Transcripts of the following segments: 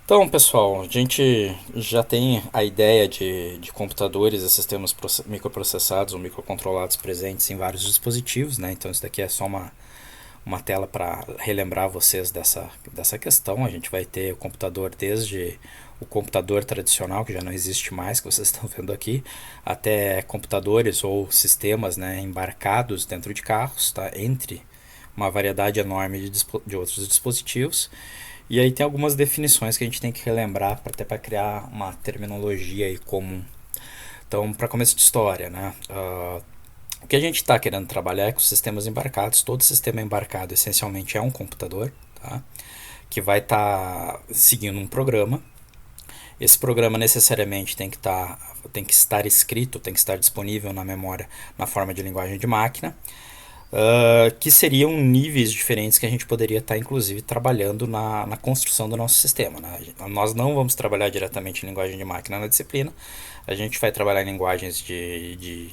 Então, pessoal, a gente já tem a ideia de computadores e sistemas microprocessados ou microcontrolados presentes em vários dispositivos, né? Então, isso daqui é só uma tela para relembrar vocês dessa questão. A gente vai ter o computador desde o computador tradicional, que já não existe mais, que vocês estão vendo aqui, até computadores ou sistemas, né, embarcados dentro de carros, tá? Entre uma variedade enorme de outros dispositivos. E aí tem algumas definições que a gente tem que relembrar até para criar uma terminologia aí comum. Então, para começo de história, né? O que a gente está querendo trabalhar é com sistemas embarcados. Todo sistema embarcado essencialmente é um computador, tá? Que vai estar seguindo um programa. Esse programa necessariamente tem que estar escrito, tem que estar disponível na memória na forma de linguagem de máquina. Que seriam níveis diferentes que a gente poderia estar, inclusive, trabalhando na construção do nosso sistema. Né? Nós não vamos trabalhar diretamente em linguagem de máquina na disciplina, a gente vai trabalhar em linguagens de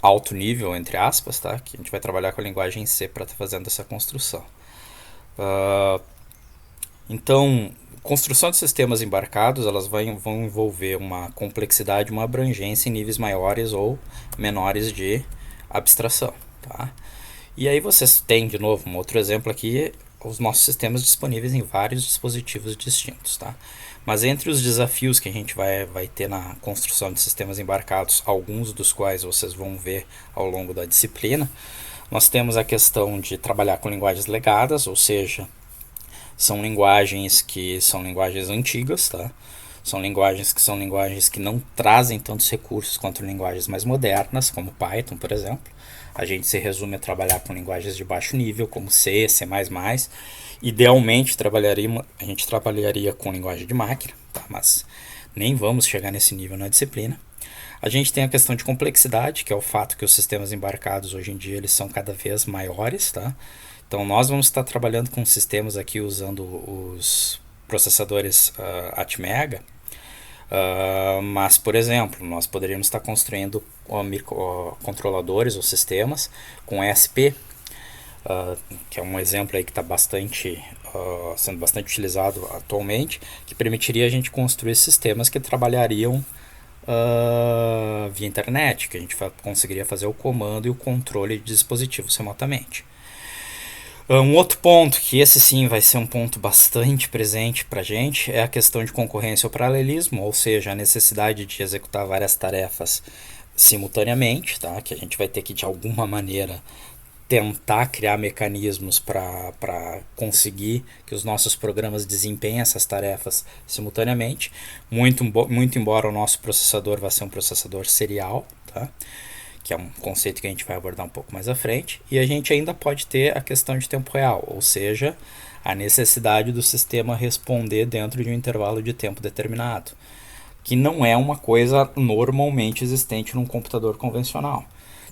alto nível, entre aspas, tá? Que a gente vai trabalhar com a linguagem C para estar fazendo essa construção. Uh, então, construção de sistemas embarcados, elas vão envolver uma complexidade, uma abrangência em níveis maiores ou menores de abstração, tá? E aí vocês têm, de novo, um outro exemplo aqui, os nossos sistemas disponíveis em vários dispositivos distintos, tá? Mas entre os desafios que a gente vai ter na construção de sistemas embarcados, alguns dos quais vocês vão ver ao longo da disciplina, nós temos a questão de trabalhar com linguagens legadas, ou seja, são linguagens antigas, tá? São linguagens que não trazem tantos recursos quanto linguagens mais modernas, como Python, por exemplo. A gente se resume a trabalhar com linguagens de baixo nível, como C, C++. Idealmente, a gente trabalharia com linguagem de máquina, tá? Mas nem vamos chegar nesse nível na disciplina. A gente tem a questão de complexidade, que é o fato que os sistemas embarcados hoje em dia eles são cada vez maiores, tá? Então nós vamos estar trabalhando com sistemas aqui usando os processadores Atmega, mas, por exemplo, nós poderíamos estar construindo controladores ou sistemas com ESP, que é um exemplo aí que está sendo bastante utilizado atualmente, que permitiria a gente construir sistemas que trabalhariam via internet, que a gente conseguiria fazer o comando e o controle de dispositivos remotamente. Um outro ponto, que esse sim vai ser um ponto bastante presente para a gente, é a questão de concorrência ou paralelismo, ou seja, a necessidade de executar várias tarefas simultaneamente, tá? Que a gente vai ter que de alguma maneira tentar criar mecanismos para conseguir que os nossos programas desempenhem essas tarefas simultaneamente, muito embora o nosso processador vá ser um processador serial, tá? Que é um conceito que a gente vai abordar um pouco mais à frente, e a gente ainda pode ter a questão de tempo real, ou seja, a necessidade do sistema responder dentro de um intervalo de tempo determinado, que não é uma coisa normalmente existente num computador convencional.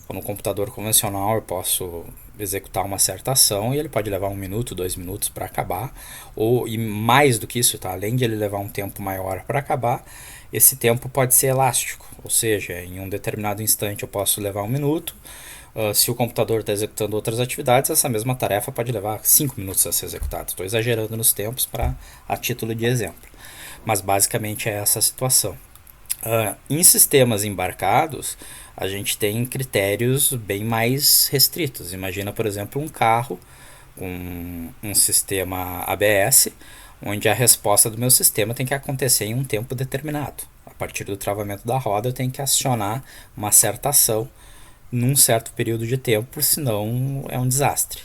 Então, no computador convencional eu posso executar uma certa ação e ele pode levar 1 minuto, 2 minutos para acabar, e mais do que isso, tá? Além de ele levar um tempo maior para acabar, esse tempo pode ser elástico, ou seja, em um determinado instante eu posso levar 1 minuto. Se o computador está executando outras atividades, essa mesma tarefa pode levar 5 minutos a ser executada. Estou exagerando nos tempos a título de exemplo, mas basicamente é essa a situação. Em sistemas embarcados, a gente tem critérios bem mais restritos. Imagina, por exemplo, um carro com um sistema ABS, onde a resposta do meu sistema tem que acontecer em um tempo determinado. A partir do travamento da roda, eu tenho que acionar uma certa ação num certo período de tempo, senão é um desastre.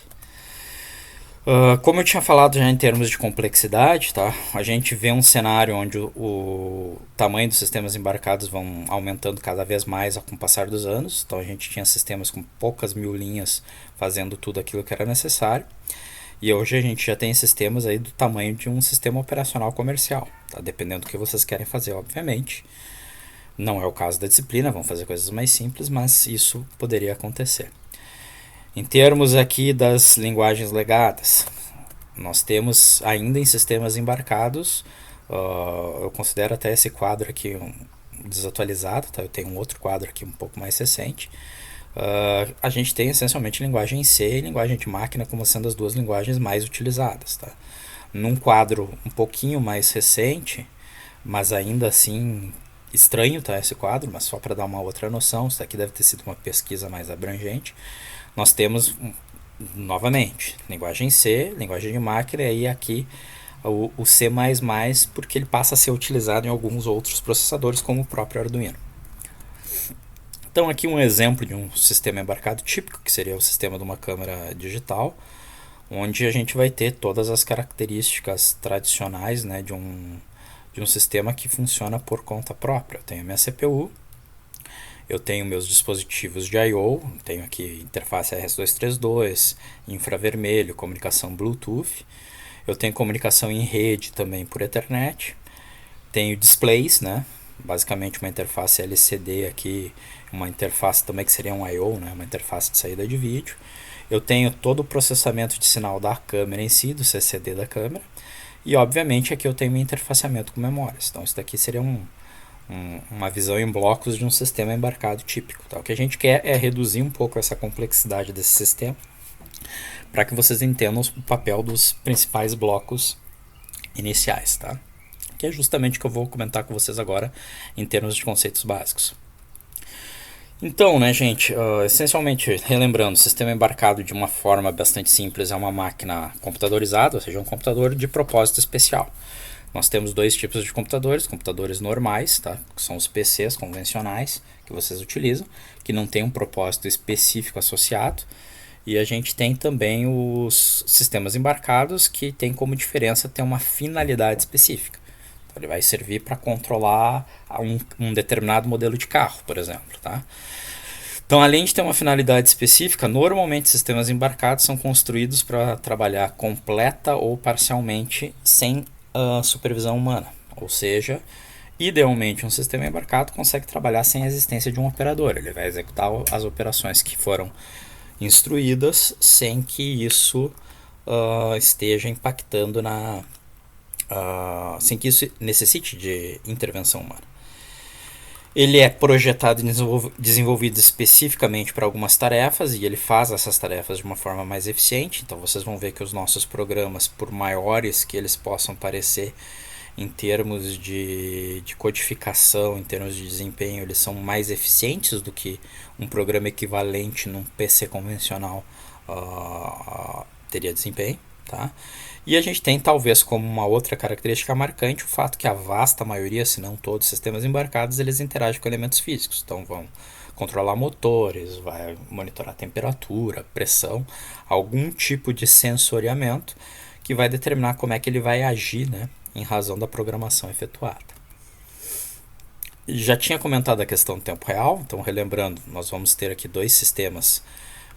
Como eu tinha falado já em termos de complexidade, tá? A gente vê um cenário onde o tamanho dos sistemas embarcados vão aumentando cada vez mais com o passar dos anos. Então a gente tinha sistemas com poucas mil linhas fazendo tudo aquilo que era necessário. E hoje a gente já tem sistemas aí do tamanho de um sistema operacional comercial, tá? Dependendo do que vocês querem fazer, obviamente. Não é o caso da disciplina, vão fazer coisas mais simples, mas isso poderia acontecer. Em termos aqui das linguagens legadas, nós temos ainda em sistemas embarcados, eu considero até esse quadro aqui desatualizado, tá? Eu tenho um outro quadro aqui um pouco mais recente. A gente tem essencialmente linguagem C e linguagem de máquina como sendo as duas linguagens mais utilizadas, tá? Num quadro um pouquinho mais recente, mas ainda assim estranho, tá, esse quadro, mas só para dar uma outra noção, isso aqui deve ter sido uma pesquisa mais abrangente. Nós temos, novamente, linguagem C, linguagem de máquina, e aí aqui o C++, porque ele passa a ser utilizado em alguns outros processadores, como o próprio Arduino. Então aqui um exemplo de um sistema embarcado típico, que seria o sistema de uma câmera digital, onde a gente vai ter todas as características tradicionais, né, de um sistema que funciona por conta própria. Eu tenho a minha CPU, eu tenho meus dispositivos de I/O, tenho aqui interface RS232, infravermelho, comunicação Bluetooth, eu tenho comunicação em rede também por Ethernet, tenho displays, né, basicamente uma interface LCD aqui, uma interface também que seria um I/O, né, uma interface de saída de vídeo. Eu tenho todo o processamento de sinal da câmera em si, do CCD da câmera, e obviamente aqui eu tenho um interfaceamento com memórias. Então isso daqui seria uma visão em blocos de um sistema embarcado típico. Tá? O que a gente quer é reduzir um pouco essa complexidade desse sistema, para que vocês entendam o papel dos principais blocos iniciais, tá? Que é justamente o que eu vou comentar com vocês agora em termos de conceitos básicos. Então, né, gente, essencialmente, relembrando, o sistema embarcado de uma forma bastante simples é uma máquina computadorizada, ou seja, um computador de propósito especial. Nós temos dois tipos de computadores normais, tá? Que são os PCs convencionais que vocês utilizam, que não tem um propósito específico associado, e a gente tem também os sistemas embarcados, que tem como diferença ter uma finalidade específica. Então, ele vai servir para controlar um determinado modelo de carro, por exemplo, tá? Então, além de ter uma finalidade específica, normalmente sistemas embarcados são construídos para trabalhar completa ou parcialmente sem supervisão humana. Ou seja, idealmente um sistema embarcado consegue trabalhar sem a existência de um operador. Ele vai executar as operações que foram instruídas sem que isso esteja impactando sem que isso necessite de intervenção humana. Ele é projetado e desenvolvido especificamente para algumas tarefas, e ele faz essas tarefas de uma forma mais eficiente. Então vocês vão ver que os nossos programas, por maiores que eles possam parecer em termos de codificação, em termos de desempenho, eles são mais eficientes do que um programa equivalente num PC convencional teria desempenho, tá? E a gente tem, talvez, como uma outra característica marcante, o fato que a vasta maioria, se não todos os sistemas embarcados, eles interagem com elementos físicos. Então vão controlar motores, vai monitorar temperatura, pressão, algum tipo de sensoriamento que vai determinar como é que ele vai agir, né, em razão da programação efetuada. Já tinha comentado a questão do tempo real, então relembrando, nós vamos ter aqui dois sistemas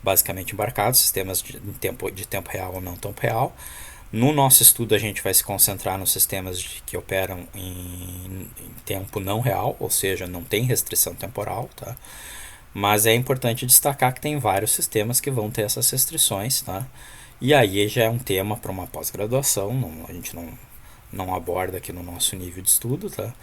basicamente embarcados, sistemas de tempo real ou não tempo real. No nosso estudo a gente vai se concentrar nos sistemas que operam em tempo não real, ou seja, não tem restrição temporal, tá? Mas é importante destacar que tem vários sistemas que vão ter essas restrições, tá? E aí já é um tema para uma pós-graduação, a gente não aborda aqui no nosso nível de estudo, tá?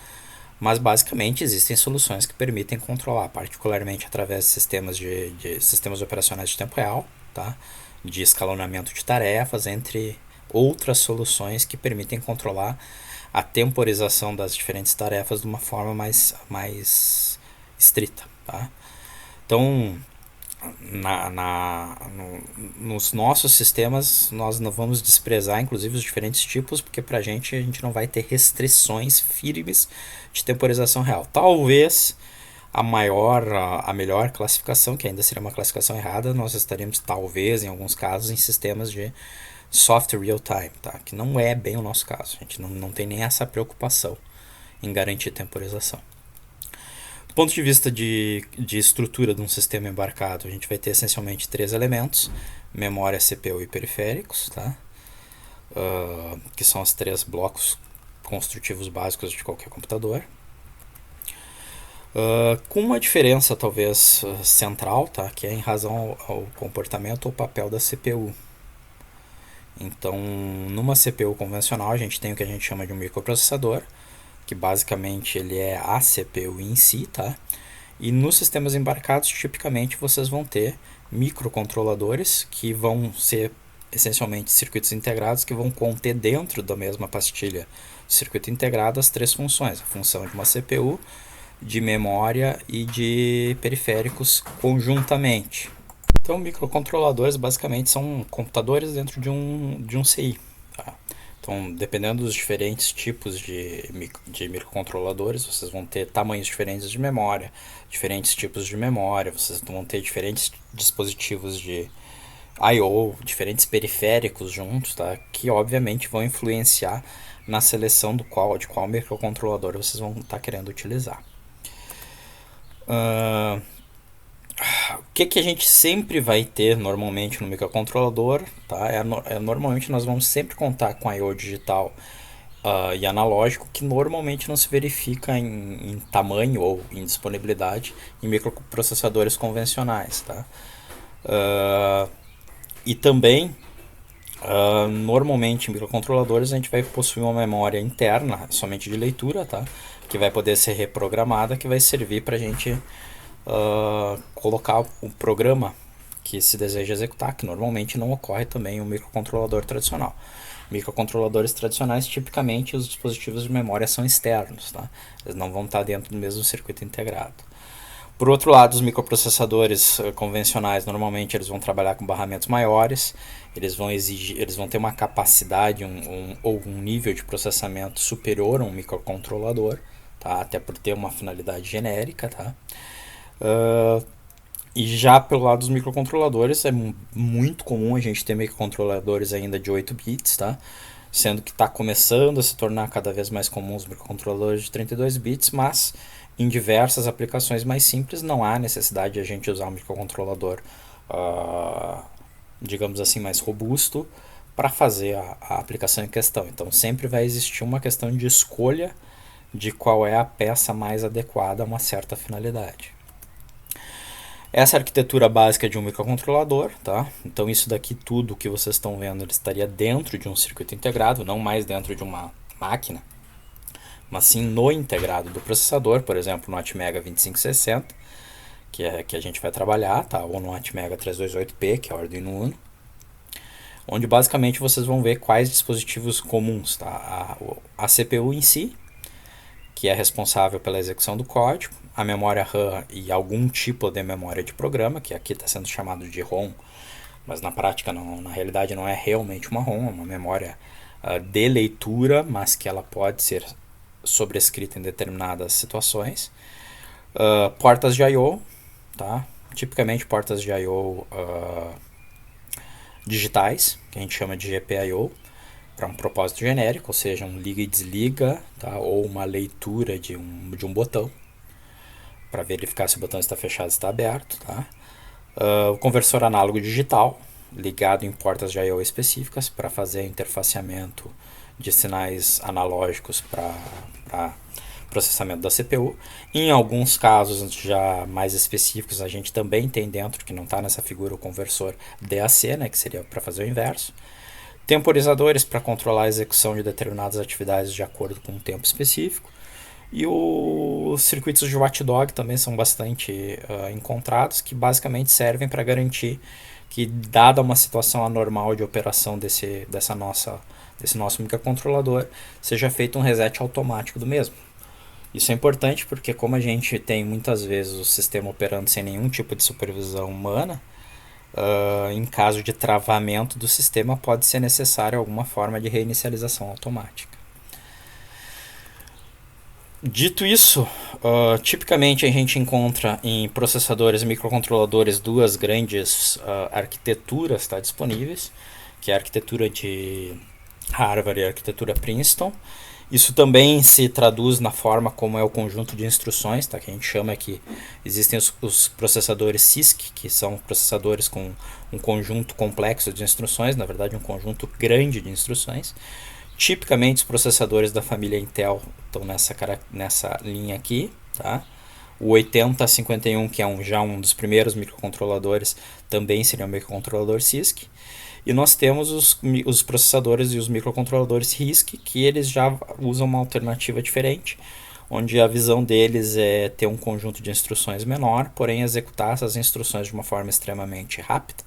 Mas basicamente existem soluções que permitem controlar, particularmente através de sistemas operacionais de tempo real, tá? De escalonamento de tarefas, entre outras soluções que permitem controlar a temporização das diferentes tarefas de uma forma mais estrita, tá? Então, nos nossos sistemas nós não vamos desprezar inclusive os diferentes tipos, porque a gente não vai ter restrições firmes de temporização real. Talvez a melhor classificação, que ainda seria uma classificação errada, nós estaremos talvez em alguns casos em sistemas de soft real time, tá? Que não é bem o nosso caso. A gente não tem nem essa preocupação em garantir temporização. Do ponto de vista de estrutura de um sistema embarcado, a gente vai ter essencialmente três elementos: memória, CPU e periféricos, tá? Que são os três blocos construtivos básicos de qualquer computador. Com uma diferença talvez central, tá? Que é em razão ao comportamento ou papel da CPU. Então, numa CPU convencional, a gente tem o que a gente chama de um microprocessador, que basicamente ele é a CPU em si, tá? E nos sistemas embarcados, tipicamente, vocês vão ter microcontroladores que vão ser essencialmente circuitos integrados que vão conter dentro da mesma pastilha de circuito integrado as três funções: a função de uma CPU, de memória e de periféricos conjuntamente. Então, microcontroladores basicamente são computadores dentro de um CI. Tá? Então, dependendo dos diferentes tipos de microcontroladores, vocês vão ter tamanhos diferentes de memória, diferentes tipos de memória, vocês vão ter diferentes dispositivos de I/O, diferentes periféricos juntos, tá? Que obviamente vão influenciar na seleção de qual microcontrolador vocês vão estar querendo utilizar. O que a gente sempre vai ter normalmente no microcontrolador, tá? Normalmente nós vamos sempre contar com I/O digital e analógico, que normalmente não se verifica em tamanho ou em disponibilidade em microprocessadores convencionais, tá? E também, normalmente em microcontroladores a gente vai possuir uma memória interna, somente de leitura, tá? Que vai poder ser reprogramada, que vai servir para a gente colocar o programa que se deseja executar, que normalmente não ocorre também em um microcontrolador tradicional. Microcontroladores tradicionais, tipicamente os dispositivos de memória são externos, tá? Eles não vão estar dentro do mesmo circuito integrado. Por outro lado, os microprocessadores convencionais, normalmente eles vão trabalhar com barramentos maiores, eles vão ter uma capacidade ou um nível de processamento superior a um microcontrolador, tá? Até por ter uma finalidade genérica, tá? E já pelo lado dos microcontroladores, é muito comum a gente ter microcontroladores ainda de 8 bits, tá? Sendo que está começando a se tornar cada vez mais comum os microcontroladores de 32 bits, mas em diversas aplicações mais simples não há necessidade de a gente usar um microcontrolador, digamos assim, mais robusto para fazer a aplicação em questão. Então sempre vai existir uma questão de escolha de qual é a peça mais adequada a uma certa finalidade. Essa é a arquitetura básica de um microcontrolador, tá? Então isso daqui tudo que vocês estão vendo, ele estaria dentro de um circuito integrado, não mais dentro de uma máquina, mas sim no integrado do processador, por exemplo, no Atmega 2560, que a gente vai trabalhar, tá? Ou no Atmega 328P, que é o Arduino Uno, onde basicamente vocês vão ver quais dispositivos comuns, tá? A CPU em si, que é responsável pela execução do código, a memória RAM e algum tipo de memória de programa, que aqui está sendo chamado de ROM, mas na prática, na realidade, não é realmente uma ROM, é uma memória de leitura, mas que ela pode ser sobrescrita em determinadas situações. Portas de I/O, tá? Tipicamente portas de I/O digitais, que a gente chama de GPIO, para um propósito genérico, ou seja, um liga e desliga, tá? Ou uma leitura de um botão, para verificar se o botão está fechado ou está aberto. Tá? O conversor análogo digital, ligado em portas de I/O específicas, para fazer interfaceamento de sinais analógicos para processamento da CPU. Em alguns casos já mais específicos, a gente também tem dentro, que não está nessa figura, o conversor DAC, né, que seria para fazer o inverso. Temporizadores para controlar a execução de determinadas atividades de acordo com um tempo específico. E os circuitos de watchdog também são bastante encontrados, que basicamente servem para garantir que, dada uma situação anormal de operação desse nosso microcontrolador, seja feito um reset automático do mesmo. Isso é importante porque, como a gente tem muitas vezes o sistema operando sem nenhum tipo de supervisão humana, em caso de travamento do sistema, pode ser necessário alguma forma de reinicialização automática. Dito isso, tipicamente a gente encontra em processadores e microcontroladores duas grandes arquiteturas, tá, disponíveis, que é a arquitetura de Harvard e a arquitetura Princeton. Isso também se traduz na forma como é o conjunto de instruções, tá? Que a gente chama que existem os processadores CISC, que são processadores com um conjunto complexo de instruções, na verdade um conjunto grande de instruções. Tipicamente os processadores da família Intel estão nessa linha aqui, tá? O 8051, que é já um dos primeiros microcontroladores, também seria um microcontrolador CISC. E nós temos os processadores e os microcontroladores RISC, que eles já usam uma alternativa diferente, onde a visão deles é ter um conjunto de instruções menor, porém executar essas instruções de uma forma extremamente rápida,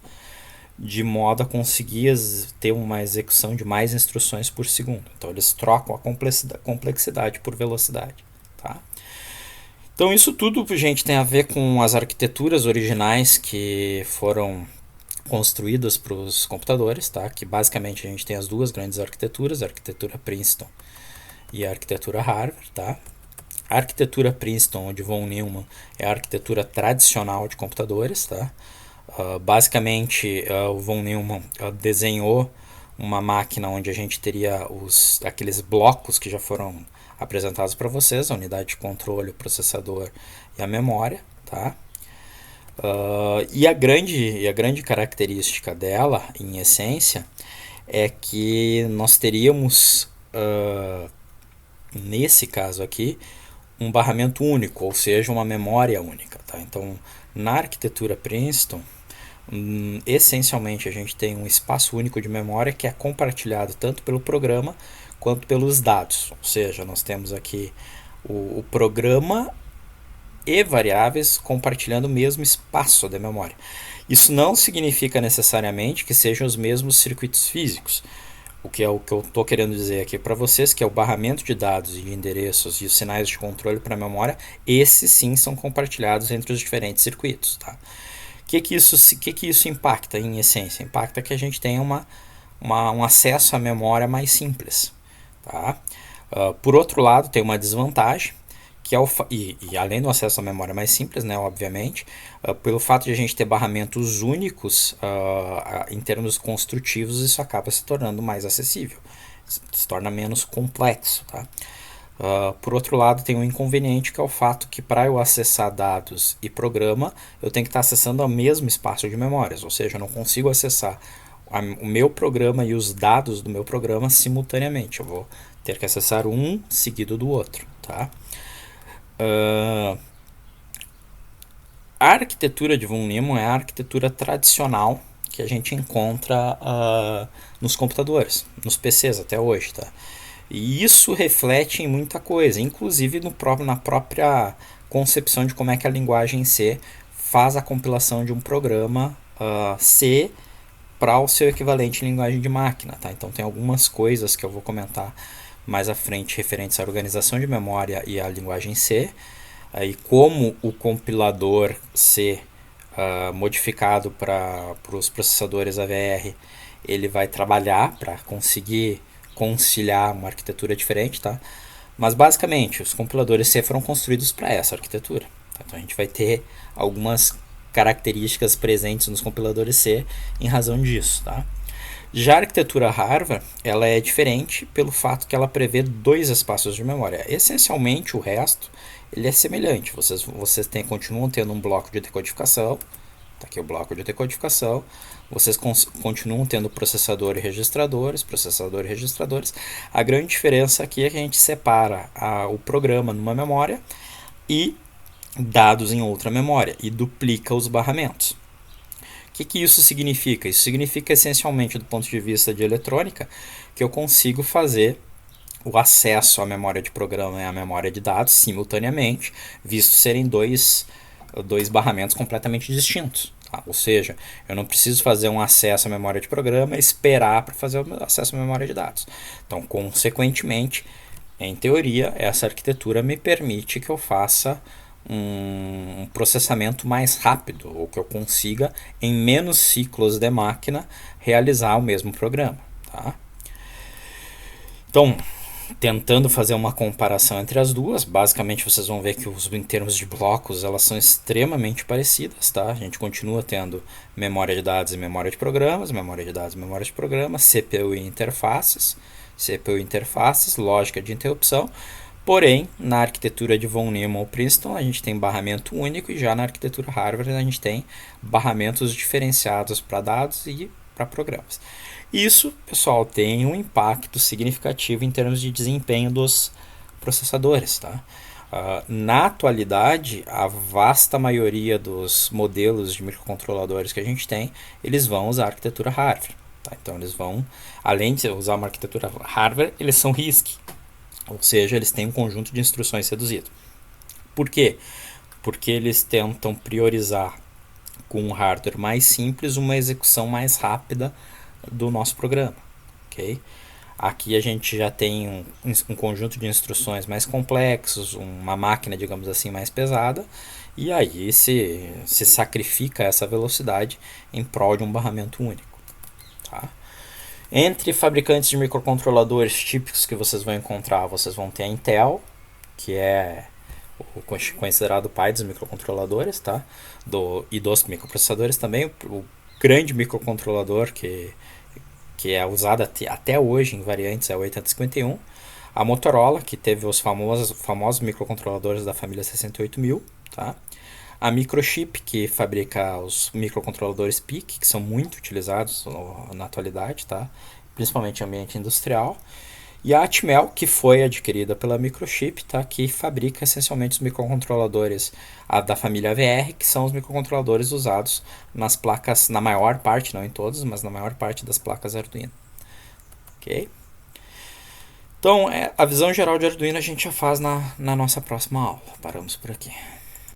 de modo a conseguir ter uma execução de mais instruções por segundo. Então eles trocam a complexidade por velocidade. Tá? Então isso tudo, gente, tem a ver com as arquiteturas originais que foram construídas para os computadores, tá? Que basicamente a gente tem as duas grandes arquiteturas, a arquitetura Princeton e a arquitetura Harvard. Tá? A arquitetura Princeton de von Neumann é a arquitetura tradicional de computadores. Tá? Basicamente, o von Neumann desenhou uma máquina onde a gente teria aqueles blocos que já foram apresentados para vocês, a unidade de controle, o processador e a memória. Tá? E a grande característica dela, em essência, é que nós teríamos, nesse caso aqui, um barramento único, ou seja, uma memória única. Tá? Então, na arquitetura Princeton, essencialmente a gente tem um espaço único de memória que é compartilhado tanto pelo programa quanto pelos dados. Ou seja, nós temos aqui o programa e variáveis compartilhando o mesmo espaço de memória. Isso não significa necessariamente que sejam os mesmos circuitos físicos. O que eu estou querendo dizer aqui para vocês, que é o barramento de dados e de endereços e os sinais de controle para a memória, esses sim são compartilhados entre os diferentes circuitos. Tá? Que isso impacta, em essência? Impacta que a gente tenha um acesso à memória mais simples. Tá? Por outro lado, tem uma desvantagem, que é e além do acesso à memória mais simples, né, obviamente, pelo fato de a gente ter barramentos únicos, em termos construtivos, isso acaba se tornando mais acessível, se torna menos complexo. Tá? Por outro lado, tem um inconveniente, que é o fato que para eu acessar dados e programa, eu tenho que estar acessando o mesmo espaço de memórias, ou seja, eu não consigo acessar o meu programa e os dados do meu programa simultaneamente. Eu vou ter que acessar um seguido do outro. Tá? A arquitetura de von Neumann é a arquitetura tradicional que a gente encontra nos computadores, nos PCs até hoje. Tá? E isso reflete em muita coisa, inclusive na própria concepção de como é que a linguagem C faz a compilação de um programa C para o seu equivalente em linguagem de máquina. Tá? Então tem algumas coisas que eu vou comentar mais à frente referentes à organização de memória e à linguagem C, e como o compilador C modificado para os processadores AVR ele vai trabalhar para conseguir conciliar uma arquitetura diferente. Tá? Mas basicamente os compiladores C foram construídos para essa arquitetura. Tá? Então a gente vai ter algumas características presentes nos compiladores C em razão disso. Tá? Já a arquitetura Harvard ela é diferente pelo fato que ela prevê 2 espaços de memória. Essencialmente o resto ele é semelhante. Vocês continuam tendo um bloco de decodificação. Tá aqui o bloco de decodificação. Vocês continuam tendo processador e registradores. A grande diferença aqui é que a gente separa o programa numa memória e dados em outra memória e duplica os barramentos. O que isso significa? Isso significa essencialmente, do ponto de vista de eletrônica, que eu consigo fazer o acesso à memória de programa e à memória de dados simultaneamente, visto serem dois barramentos completamente distintos. Tá? Ou seja, eu não preciso fazer um acesso à memória de programa e esperar para fazer o acesso à memória de dados. Então, consequentemente, em teoria, essa arquitetura me permite que eu faça um processamento mais rápido, ou que eu consiga, em menos ciclos de máquina, realizar o mesmo programa. Tá? Então, tentando fazer uma comparação entre as duas, basicamente vocês vão ver que em termos de blocos elas são extremamente parecidas. Tá? A gente continua tendo memória de dados e memória de programas, CPU e interfaces, lógica de interrupção. Porém, na arquitetura de von Neumann ou Princeton, a gente tem barramento único, e já na arquitetura Harvard a gente tem barramentos diferenciados para dados e para programas. Isso, pessoal, tem um impacto significativo em termos de desempenho dos processadores. Tá? Na atualidade, a vasta maioria dos modelos de microcontroladores que a gente tem, eles vão usar a arquitetura Harvard. Tá? Então, eles vão, além de usar uma arquitetura Harvard, eles são RISC. Ou seja, eles têm um conjunto de instruções reduzido. Por quê? Porque eles tentam priorizar com um hardware mais simples, uma execução mais rápida do nosso programa, ok? Aqui a gente já tem um conjunto de instruções mais complexos, uma máquina, digamos assim, mais pesada, e aí se sacrifica essa velocidade em prol de um barramento único. Tá? Entre fabricantes de microcontroladores típicos que vocês vão encontrar, vocês vão ter a Intel, que é o considerado pai dos microcontroladores, tá? E dos microprocessadores também. O grande microcontrolador que é usado até hoje em variantes é o 8051. A Motorola, que teve os famosos microcontroladores da família 68000, tá? A Microchip, que fabrica os microcontroladores PIC, que são muito utilizados na atualidade, tá? Principalmente em ambiente industrial. E a Atmel, que foi adquirida pela Microchip, tá? Que fabrica essencialmente os microcontroladores da família VR, que são os microcontroladores usados nas placas, na maior parte, não em todas, mas na maior parte das placas Arduino. Ok? Então, a visão geral de Arduino a gente já faz na nossa próxima aula. Paramos por aqui.